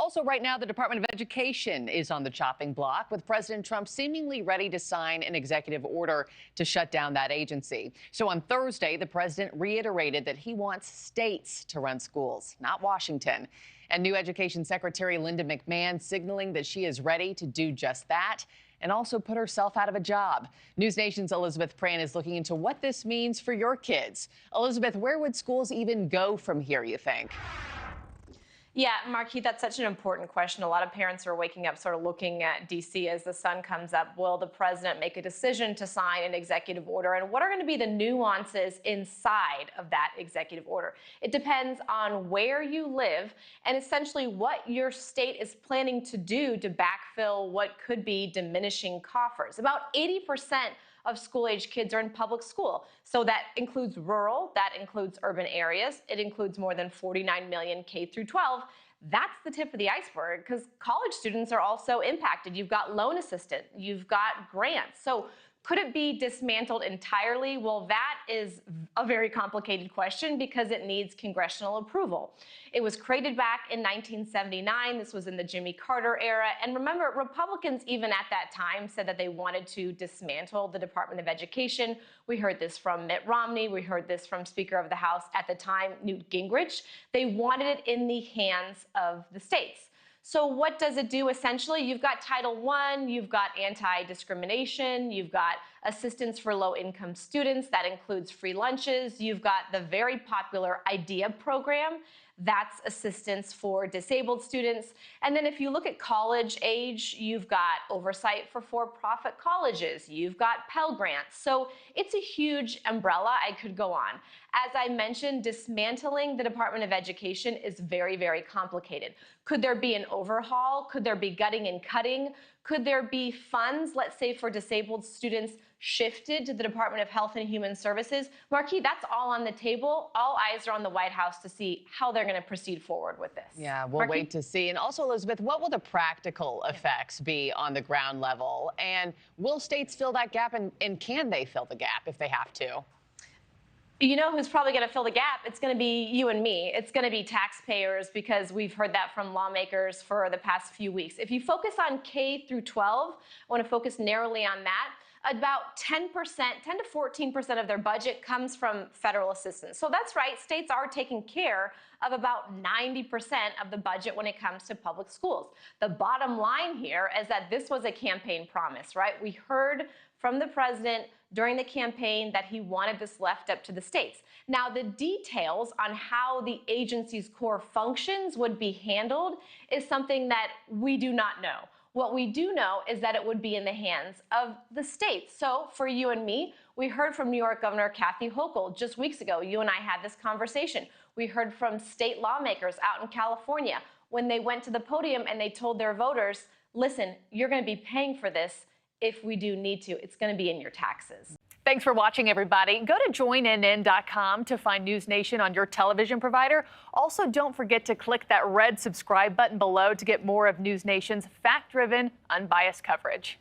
Also, right now, the Department of Education is on the chopping block, with President Trump seemingly ready to sign an executive order to shut down that agency. So on Thursday, the president reiterated that he wants states to run schools, not Washington. And new Education Secretary Linda McMahon signaling that she is ready to do just that and also put herself out of a job. NewsNation's Elizabeth Pran is looking into what this means for your kids. Elizabeth, where would schools even go from here, you think? Yeah, Markie, that's such an important question. A lot of parents are waking up sort of looking at D.C. as the sun comes up. Will the president make a decision to sign an executive order? And what are going to be the nuances inside of that executive order? It depends on where you live and essentially what your state is planning to do to backfill what could be diminishing coffers. About 80% of school-age kids are in public school. So that includes rural, that includes urban areas. It includes more than 49 million K through 12. That's the tip of the iceberg because college students are also impacted. You've got loan assistance, you've got grants. So could it be dismantled entirely? Well, that is a very complicated question because it needs congressional approval. It was created back in 1979. This was in the Jimmy Carter era. And remember, Republicans even at that time said that they wanted to dismantle the Department of Education. We heard this from Mitt Romney. We heard this from Speaker of the House at the time, Newt Gingrich. They wanted it in the hands of the states. So what does it do essentially? You've got Title I, you've got anti-discrimination, you've got assistance for low-income students. That includes free lunches. You've got the very popular IDEA program. That's assistance for disabled students. And then if you look at college age, you've got oversight for-profit colleges. You've got Pell Grants. So it's a huge umbrella. I could go on. As I mentioned, dismantling the Department of Education is very, very complicated. Could there be an overhaul? Could there be gutting and cutting? Could there be funds, let's say for disabled students, shifted to the Department of Health and Human Services? Markie, that's all on the table. All eyes are on the White House to see how they're going to proceed forward with this. Yeah, we'll wait to see. And also, Elizabeth, what will the practical effects be on the ground level? And will states fill that gap? And can they fill the gap if they have to? You know who's probably going to fill the gap? It's going to be you and me. It's going to be taxpayers because we've heard that from lawmakers for the past few weeks. If you focus on K through 12, I want to focus narrowly on that. About 10%, 10 to 14% of their budget comes from federal assistance. So that's right, states are taking care of about 90% of the budget when it comes to public schools. The bottom line here is that this was a campaign promise, right? We heard from the president during the campaign that he wanted this left up to the states. Now, the details on how the agency's core functions would be handled is something that we do not know. What we do know is that it would be in the hands of the states. So for you and me, we heard from New York Governor Kathy Hochul just weeks ago. You and I had this conversation. We heard from state lawmakers out in California when they went to the podium and they told their voters, listen, you're going to be paying for this if we do need to. It's going to be in your taxes. Thanks for watching, everybody. Go to joinnn.com to find NewsNation on your television provider. Also, don't forget to click that red subscribe button below to get more of NewsNation's fact-driven, unbiased coverage.